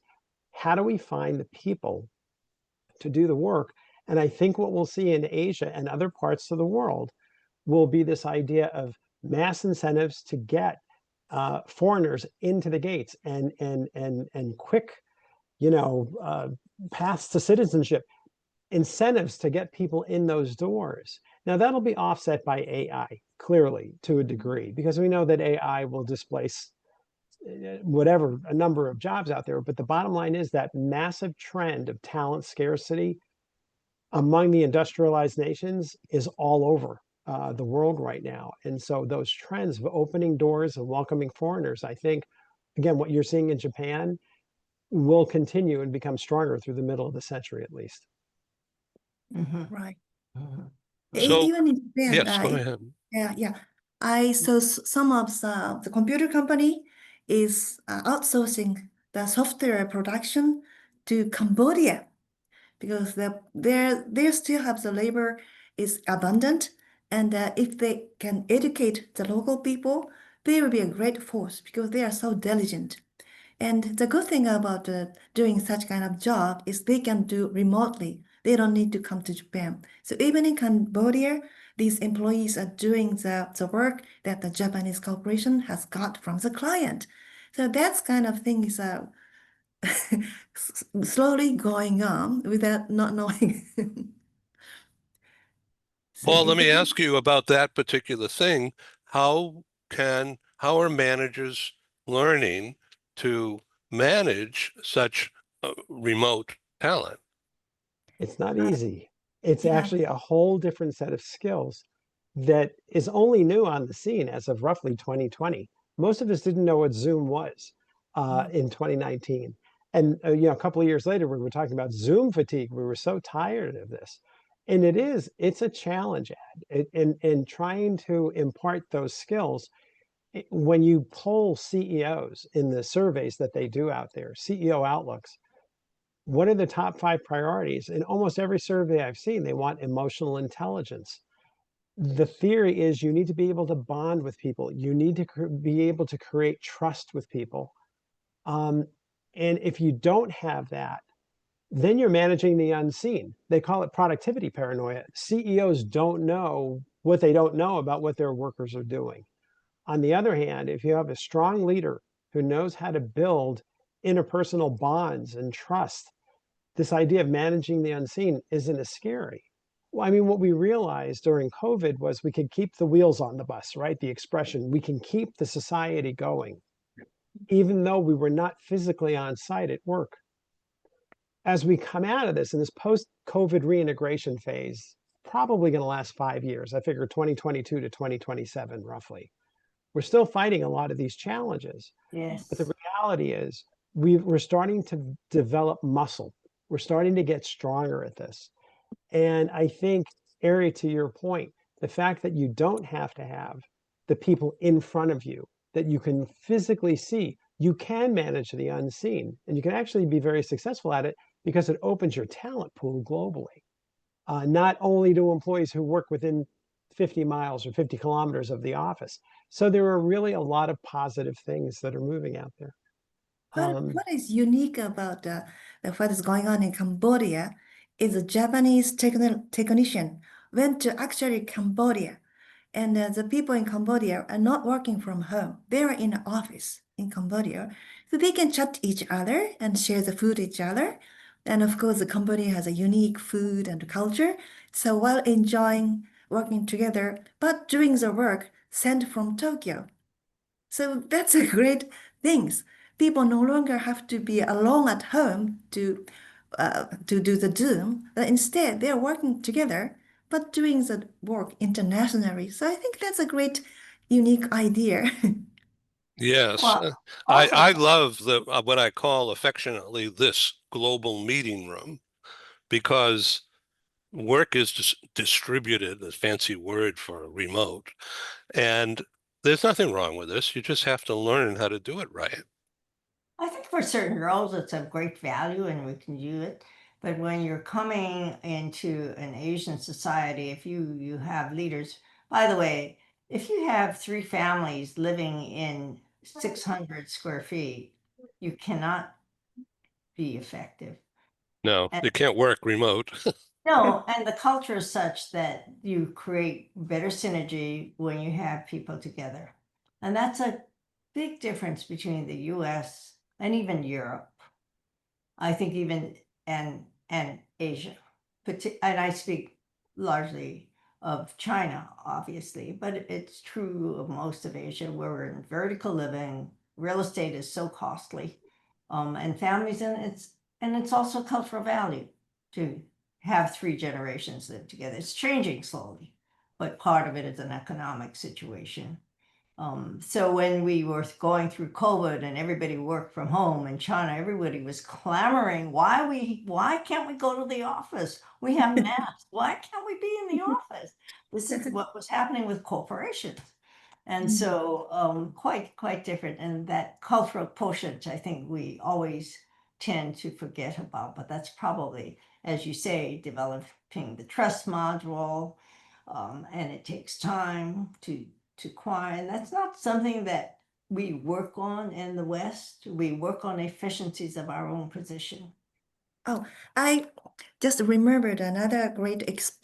[SPEAKER 4] how do we find the people to do the work? And I think what we'll see in Asia and other parts of the world will be this idea of mass incentives to get foreigners into the gates and quick, paths to citizenship, incentives to get people in those doors. Now that'll be offset by AI, clearly, to a degree, because we know that AI will displace whatever, a number of jobs out there. But the bottom line is that massive trend of talent scarcity among the industrialized nations is all over the world right now. And so those trends of opening doors and welcoming foreigners, I think, again, what you're seeing in Japan will continue and become stronger through the middle of the century, at least.
[SPEAKER 5] Right.
[SPEAKER 1] So,
[SPEAKER 5] Even in Japan,
[SPEAKER 1] yes, go ahead.
[SPEAKER 5] yeah. I saw some of the computer company is outsourcing the software production to Cambodia because they still have the labor is abundant, and if they can educate the local people, they will be a great force because they are so diligent. And the good thing about doing such kind of job is they can do remotely. They don't need to come to Japan. So even in Cambodia, these employees are doing the work that the Japanese corporation has got from the client. So that's kind of thing is slowly going on without not knowing. So
[SPEAKER 1] Paul, let
[SPEAKER 5] if
[SPEAKER 1] me
[SPEAKER 5] they,
[SPEAKER 1] ask you about that particular thing. How are managers learning to manage such remote talent?
[SPEAKER 4] It's not easy. It's
[SPEAKER 5] yeah,
[SPEAKER 4] actually a whole different set of skills that is only new on the scene as of roughly 2020. Most of us didn't know what Zoom was in 2019. And a couple of years later, we were talking about Zoom fatigue. We were so tired of this. And it's a challenge, in trying to impart those skills. When you poll CEOs in the surveys that they do out there, CEO outlooks, what are the top 5 priorities? In almost every survey I've seen, they want emotional intelligence. The theory is you need to be able to bond with people. You need to be able to create trust with people. And if you don't have that, then you're managing the unseen. They call it productivity paranoia. CEOs don't know what they don't know about what their workers are doing. On the other hand, if you have a strong leader who knows how to build interpersonal bonds and trust, this idea of managing the unseen isn't as scary. Well, I mean, what we realized during COVID was we could keep the wheels on the bus, right? The expression, we can keep the society going, even though we were not physically on site at work. As we come out of this in this post-COVID reintegration phase, probably going to last 5 years. I figure 2022 to 2027, roughly. We're still fighting a lot of these challenges. But the
[SPEAKER 2] Yes.
[SPEAKER 4] reality is we're starting to develop muscle. We're starting to get stronger at this. And I think, Ari, to your point, the fact that you don't have to have the people in front of you that you can physically see, you can manage the unseen, and you can actually be very successful at it because it opens your talent pool globally. Not only to employees who work within 50 miles or 50 kilometers of the office. So there are really a lot of positive things that are moving out there.
[SPEAKER 5] What is unique about what is going on in Cambodia is a Japanese technician went to actually Cambodia, and the people in Cambodia are not working from home. They are in the office in Cambodia, so they can chat each other and share the food each other. And of course, the Cambodia has a unique food and culture. So while enjoying working together, but doing the work sent from Tokyo. So that's a great thing. People no longer have to be alone at home to do the Zoom. Instead, they're working together, but doing the work internationally. So I think that's a great, unique idea.
[SPEAKER 1] Yes,
[SPEAKER 2] Well, also,
[SPEAKER 1] I love the what I call affectionately this global meeting room because work is distributed, a fancy word for remote, and there's nothing wrong with this. You just have to learn how to do it right.
[SPEAKER 2] I think for certain roles, it's of great value and we can do it. But when you're coming into an Asian society, if you have leaders, by the way, if you have three families living in 600 square feet, you cannot be effective.
[SPEAKER 1] No,
[SPEAKER 2] And
[SPEAKER 1] you can't work remote.
[SPEAKER 2] no, and the culture is such that you create better synergy when you have people together. And that's a big difference between the US and even Europe. I think even and Asia, and I speak largely of China, obviously, but it's true of most of Asia where we're in vertical living. Real estate is so costly, and families, and it's also cultural value to have three generations live together. It's changing slowly, but part of it is an economic situation. So when we were going through COVID and everybody worked from home in China, everybody was clamoring, why can't we go to the office? We have masks. Why can't we be in the office? This is what was happening with corporations. And so quite different. And that cultural quotient, I think we always tend to forget about, but that's probably, as you say, developing the trust module. And it takes time to acquire, and that's not something that we work on in the West. We work on efficiencies of our own position.
[SPEAKER 5] Oh, I just remembered another great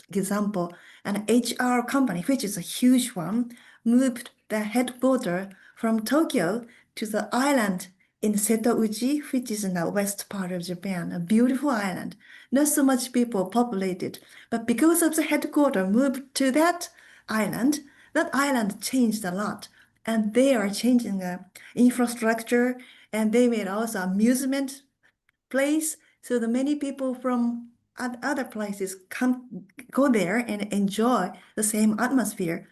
[SPEAKER 5] example. An HR company, which is a huge one, moved the headquarters from Tokyo to the island in Setouji, which is in the west part of Japan, a beautiful island. Not so much people populated, but because of the headquarters moved to that island changed a lot. And they are changing the infrastructure, and they made also amusement place. So the many people from other places go there and enjoy the same atmosphere.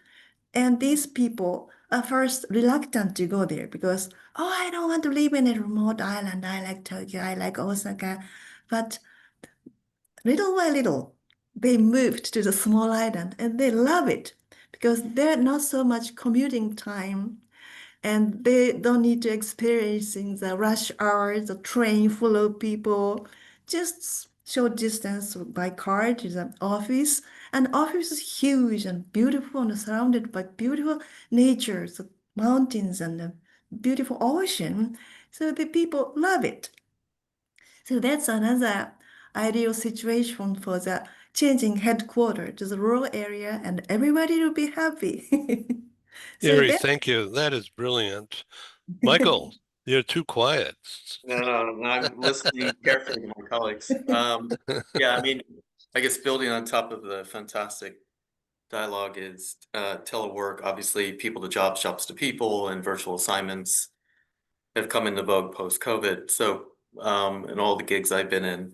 [SPEAKER 5] And these people are first reluctant to go there because, oh, I don't want to live in a remote island. I like Tokyo, I like Osaka. But little by little, they moved to the small island and they love it because there's not so much commuting time and they don't need to experiencing the rush hour, the train full of people, just short distance by car to the office. And office is huge and beautiful and surrounded by beautiful nature, the mountains and the beautiful ocean. So the people love it. So that's another ideal situation for the changing headquarters to the rural area, and everybody will be happy. So
[SPEAKER 1] Erie,
[SPEAKER 5] that
[SPEAKER 1] thank you. That is brilliant. Michael, you're too quiet.
[SPEAKER 3] No, I'm listening carefully to my colleagues. Yeah, I mean, I guess building on top of the fantastic dialogue is telework. Obviously, people to jobs, jobs to people, and virtual assignments have come into vogue post-COVID. So, in all the gigs I've been in,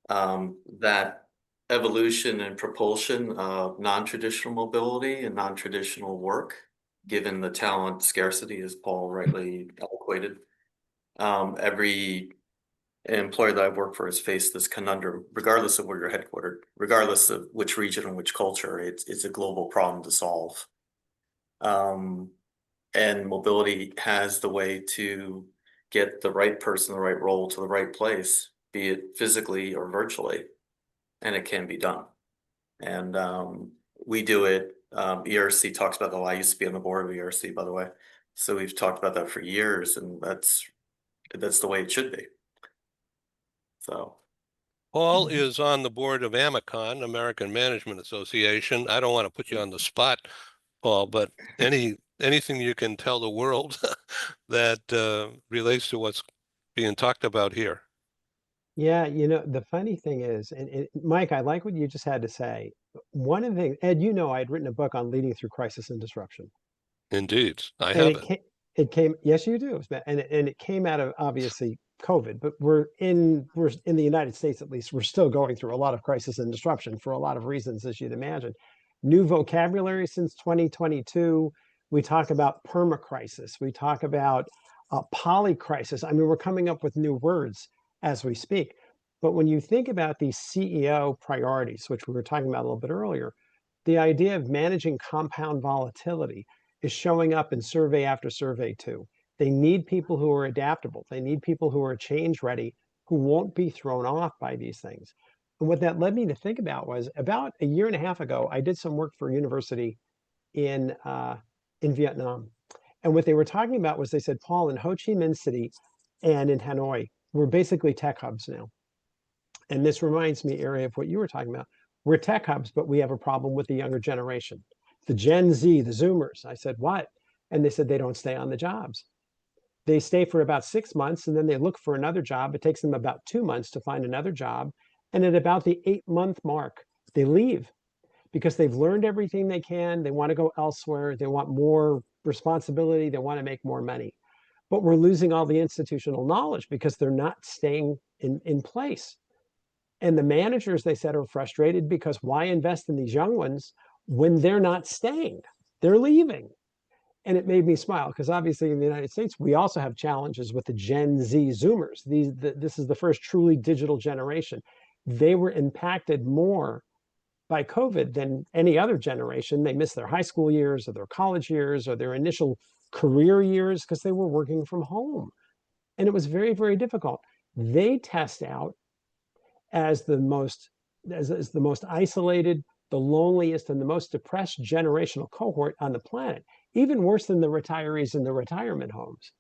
[SPEAKER 3] that evolution and propulsion of non-traditional mobility and non-traditional work, given the talent scarcity, as Paul rightly equated, every employer that I've worked for has faced this conundrum, regardless of where you're headquartered, regardless of which region and which culture. It's a global problem to solve. And mobility has the way to get the right person, the right role to the right place, be it physically or virtually, and it can be done. And we do it. ERC talks about, I used to be on the board of ERC, by the way. So we've talked about that for years, and that's the way it should be. So
[SPEAKER 1] Paul is on the board of AMACON, American Management Association. I don't want to put you on the spot, Paul, but anything you can tell the world that relates to what's being talked about here.
[SPEAKER 4] Yeah, you know, the funny thing is, and Mike, I like what you just had to say. One of the things, Ed, you know, I'd written a book on leading through crisis and disruption.
[SPEAKER 1] Indeed, I
[SPEAKER 4] And
[SPEAKER 1] have it.
[SPEAKER 4] it came, yes, you do. And it came out of obviously COVID, but we're in the United States, at least, we're still going through a lot of crisis and disruption for a lot of reasons, as you'd imagine. New vocabulary since 2022. We talk about permacrisis. We talk about polycrisis. I mean, we're coming up with new words as we speak. But when you think about these CEO priorities, which we were talking about a little bit earlier, the idea of managing compound volatility is showing up in survey after survey too. They need people who are adaptable. They need people who are change ready, who won't be thrown off by these things. And what that led me to think about was about a year and a half ago, I did some work for a university in Vietnam. And what they were talking about was they said, Paul, in Ho Chi Minh City and in Hanoi, we're basically tech hubs now. And this reminds me, Ari, of what you were talking about. We're tech hubs, but we have a problem with the younger generation. The Gen Z, the Zoomers. I said, what? And they said they don't stay on the jobs. They stay for about 6 months and then they look for another job. It takes them about 2 months to find another job. And at about the 8-month mark, they leave because they've learned everything they can. They want to go elsewhere. They want more responsibility. They want to make more money. But we're losing all the institutional knowledge because they're not staying in place. And the managers, they said, are frustrated because why invest in these young ones when they're not staying? They're leaving. And it made me smile because obviously in the United States, we also have challenges with the Gen Z Zoomers. This is the first truly digital generation. They were impacted more by COVID than any other generation. They missed their high school years or their college years or their initial career years because they were working from home. And it was very, very difficult. They test out as the most isolated, the loneliest, and the most depressed generational cohort on the planet, even worse than the retirees in the retirement homes.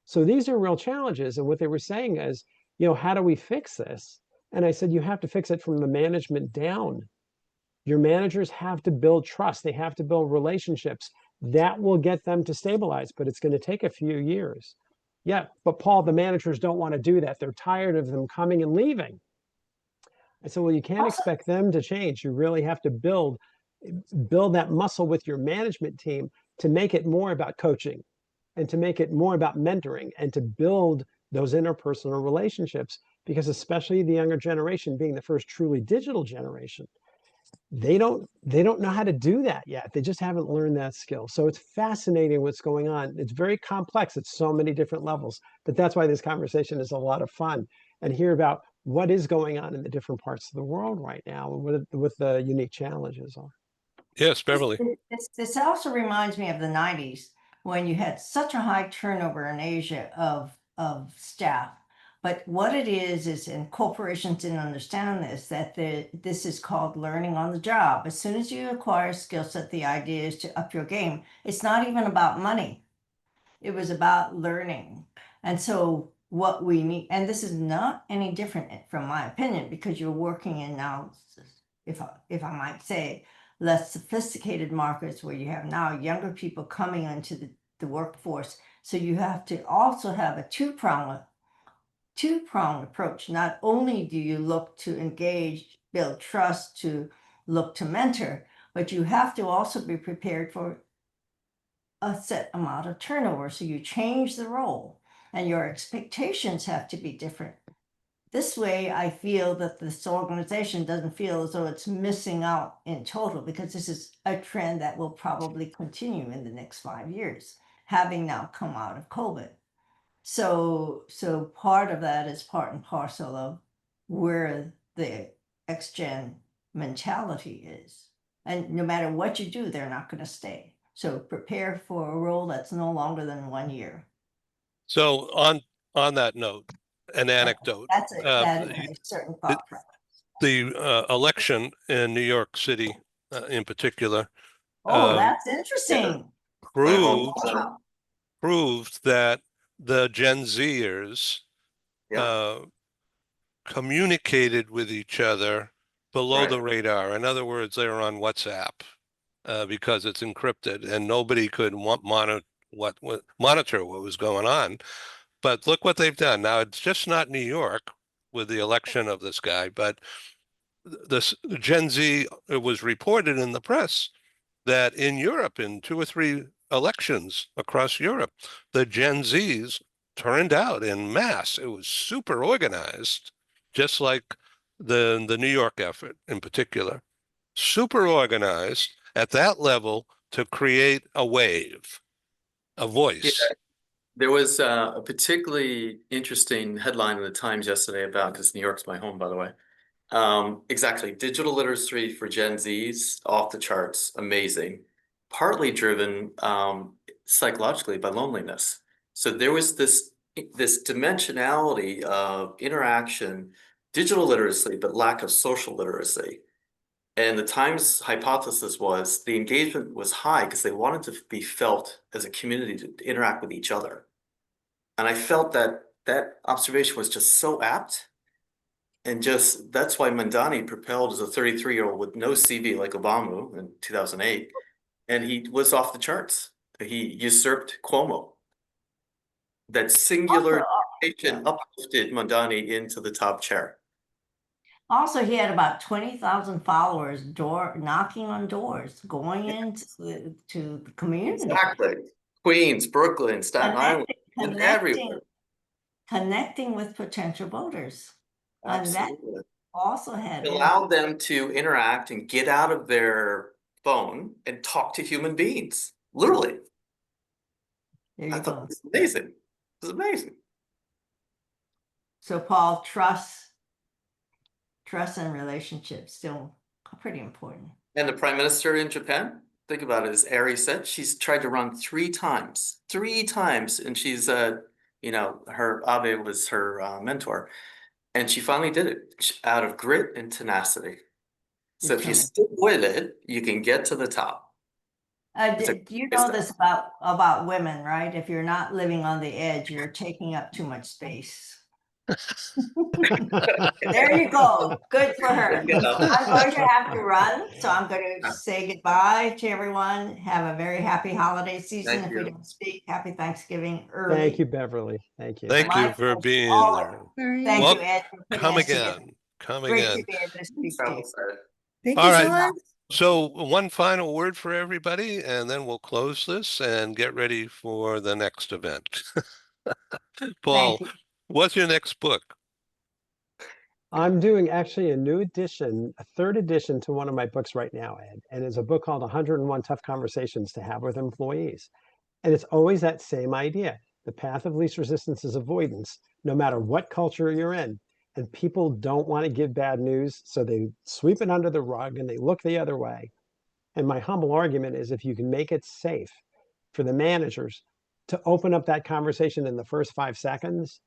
[SPEAKER 4] So these are real challenges. And what they were saying is, you know, how do we fix this? And I said, you have to fix it from the management down. Your managers have to build trust. They have to build relationships. That will get them to stabilize, but it's going to take a few years. Yeah, but Paul, the managers don't want to do that. They're tired of them coming and leaving. I said, well, you can't expect them to change. You really have to build that muscle with your management team to make it more about coaching and to make it more about mentoring and to build those interpersonal relationships, because especially the younger generation being the first truly digital generation, they don't know how to do that yet. They just haven't learned that skill. So it's fascinating what's going on. It's very complex at so many different levels, but that's why this conversation is a lot of fun, and hear about what is going on in the different parts of the world right now and what the unique challenges are.
[SPEAKER 1] Yes, Beverly.
[SPEAKER 2] This also reminds me of the 90s when you had such a high turnover in Asia of staff. But what it is, and corporations didn't understand this, that this is called learning on the job. As soon as you acquire a skill set, the idea is to up your game. It's not even about money. It was about learning. And so what we need, and this is not any different from my opinion, because you're working in now, if I might say, less sophisticated markets where you have now younger people coming into the workforce. So you have to also have a two-pronged approach. Not only do you look to engage, build trust, to look to mentor, but you have to also be prepared for a set amount of turnover. So you change the role and your expectations have to be different. This way, I feel that this organization doesn't feel as though it's missing out in total, because this is a trend that will probably continue in the next 5 years, having now come out of COVID. So part of that is part and parcel of where the X-Gen mentality is. And no matter what you do, they're not going to stay. So prepare for a role that's no longer than 1 year.
[SPEAKER 1] So on that note, an anecdote.
[SPEAKER 2] That's a certain thought process.
[SPEAKER 1] The election in New York City, in particular,
[SPEAKER 2] Oh, that's interesting.
[SPEAKER 1] proved
[SPEAKER 2] Wow.
[SPEAKER 1] proved that the Gen Zers
[SPEAKER 3] Yeah.
[SPEAKER 1] communicated with each other below
[SPEAKER 3] Right.
[SPEAKER 1] the radar. In other words, they were on WhatsApp because it's encrypted and nobody could monitor what was going on. But look what they've done. Now, it's just not New York with the election of this guy, but this Gen Z, it was reported in the press that in Europe, in 2 or 3 elections across Europe, the Gen Zs turned out in mass. It was super organized, just like the New York effort in particular. Super organized at that level to create a wave, a voice.
[SPEAKER 3] Yeah. There was a particularly interesting headline in the Times yesterday about, because New York's my home, by the way. Exactly. Digital literacy for Gen Zs, off the charts, amazing. Partly driven psychologically by loneliness. So there was this dimensionality of interaction, digital literacy, but lack of social literacy. And the Times hypothesis was the engagement was high because they wanted to be felt as a community to interact with each other. And I felt that that observation was just so apt. And just that's why Mandani propelled as a 33-year-old with no CV like Obama in 2008. And he was off the charts. He usurped Cuomo. That singular patient uplifted Mandani into the top chair.
[SPEAKER 2] Also, he had about 20,000 followers, knocking on doors, going into to the community.
[SPEAKER 3] Exactly. Queens, Brooklyn, Staten Island, and everywhere.
[SPEAKER 2] Connecting with potential voters.
[SPEAKER 3] Absolutely.
[SPEAKER 2] And that also had
[SPEAKER 3] allowed them to interact and get out of their phone and talk to human beings. Literally.
[SPEAKER 2] There you
[SPEAKER 3] I thought
[SPEAKER 2] go.
[SPEAKER 3] it was amazing. It was amazing.
[SPEAKER 2] So Paul, trust and relationships still pretty important.
[SPEAKER 3] And the prime minister in Japan, think about it, as Ari said, she's tried to run 3 times. 3 times. And she's, you know, her Abe was her mentor. And she finally did it out of grit and tenacity. So if you stick with it, you can get to the top.
[SPEAKER 2] Do you know this about women, right? If you're not living on the edge, you're taking up too much space. There you go. Good for her. I'm going to have to run, so I'm going to say goodbye to everyone. Have a very happy holiday season. If we don't speak, happy Thanksgiving early.
[SPEAKER 4] Thank you, Beverly. Thank you.
[SPEAKER 1] Thank you for being there.
[SPEAKER 2] Thank
[SPEAKER 1] Well,
[SPEAKER 2] you, Ed, for putting
[SPEAKER 1] come
[SPEAKER 2] us
[SPEAKER 1] again.
[SPEAKER 2] together.
[SPEAKER 1] Come
[SPEAKER 2] Great
[SPEAKER 1] again.
[SPEAKER 2] to be able to speak to you.
[SPEAKER 5] Thank
[SPEAKER 1] All
[SPEAKER 5] you so
[SPEAKER 1] right.
[SPEAKER 5] much.
[SPEAKER 1] So one final word for everybody, and then we'll close this and get ready for the next event. Paul, what's your next book?
[SPEAKER 4] I'm doing actually a new edition, a 3rd edition to one of my books right now, Ed, and it's a book called 101 Tough Conversations to Have with Employees. And it's always that same idea. The path of least resistance is avoidance, no matter what culture you're in. And people don't want to give bad news, so they sweep it under the rug and they look the other way. And my humble argument is if you can make it safe for the managers to open up that conversation in the first 5 seconds,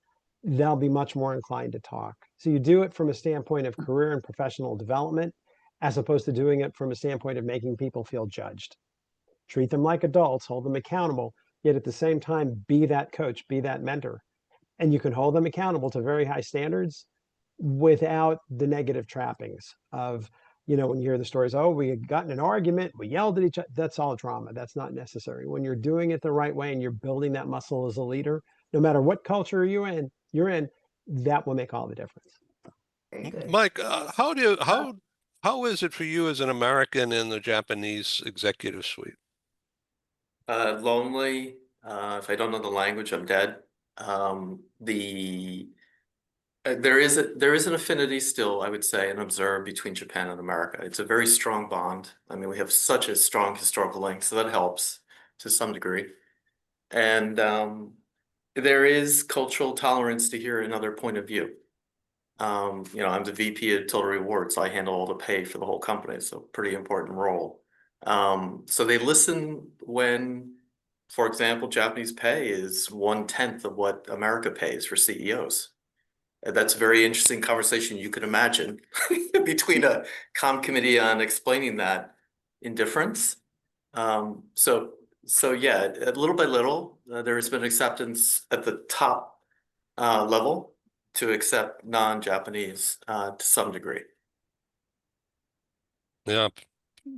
[SPEAKER 4] they'll be much more inclined to talk. So you do it from a standpoint of career and professional development, as opposed to doing it from a standpoint of making people feel judged. Treat them like adults, hold them accountable, yet at the same time, be that coach, be that mentor. and you can hold them accountable to very high standards without the negative trappings of, when you hear the stories, oh, we got in an argument, we yelled at each other. That's all drama. That's not necessary. When you're doing it the right way and you're building that muscle as a leader, no matter what culture you're in, that will make all the difference.
[SPEAKER 2] Very good.
[SPEAKER 1] Mike, how is it for you as an American in the Japanese executive suite?
[SPEAKER 3] Lonely. If I don't know the language, I'm dead. There is an affinity still, I would say, and observe between Japan and America. It's a very strong bond. I mean, we have such a strong historical link, so that helps to some degree. And there is cultural tolerance to hear another point of view. I'm the VP of Total Rewards, so I handle all the pay for the whole company. So pretty important role. So they listen when, for example, Japanese pay is 1/10 of what America pays for CEOs. That's a very interesting conversation you could imagine between a comm committee on explaining that indifference. So yeah, little by little, there has been acceptance at the top level to accept non-Japanese to some degree.
[SPEAKER 1] Yeah.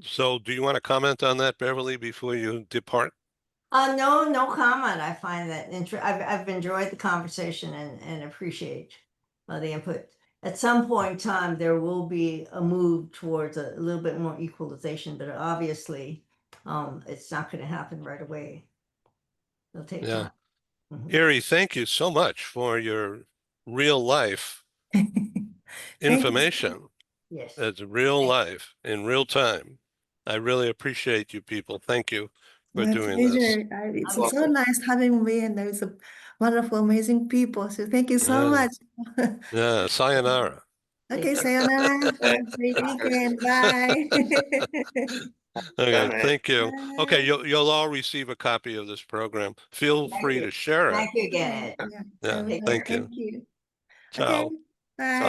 [SPEAKER 1] So do you want to comment on that, Beverly, before you depart?
[SPEAKER 2] No comment. I find that I've enjoyed the conversation and appreciate the input. At some point in time, there will be a move towards a little bit more equalization, but obviously, it's not going to happen right away. It'll take
[SPEAKER 1] Yeah.
[SPEAKER 2] time. Mhm.
[SPEAKER 1] Erie, thank you so much for your real life
[SPEAKER 5] Thank you.
[SPEAKER 1] information.
[SPEAKER 2] Yes.
[SPEAKER 1] It's real
[SPEAKER 2] Thank
[SPEAKER 1] life in real time. I really appreciate you people. Thank you for
[SPEAKER 5] My
[SPEAKER 1] doing this.
[SPEAKER 5] pleasure. It's so
[SPEAKER 3] welcome.
[SPEAKER 5] nice having me, and there's a wonderful, amazing people. So thank you so
[SPEAKER 1] Yeah.
[SPEAKER 5] much.
[SPEAKER 1] Yeah, sayonara.
[SPEAKER 5] Okay, sayonara. Have a great weekend. Bye.
[SPEAKER 1] Okay,
[SPEAKER 3] Bye.
[SPEAKER 1] thank you. Okay,
[SPEAKER 5] Bye.
[SPEAKER 1] you'll all receive a copy of this program. Feel
[SPEAKER 2] Thank
[SPEAKER 1] free
[SPEAKER 2] you.
[SPEAKER 1] to share it.
[SPEAKER 2] Thank you again, Ed.
[SPEAKER 5] Yeah, I
[SPEAKER 1] Yeah,
[SPEAKER 5] will.
[SPEAKER 1] thank you.
[SPEAKER 5] Thank you.
[SPEAKER 1] Ciao.
[SPEAKER 5] Okay, bye.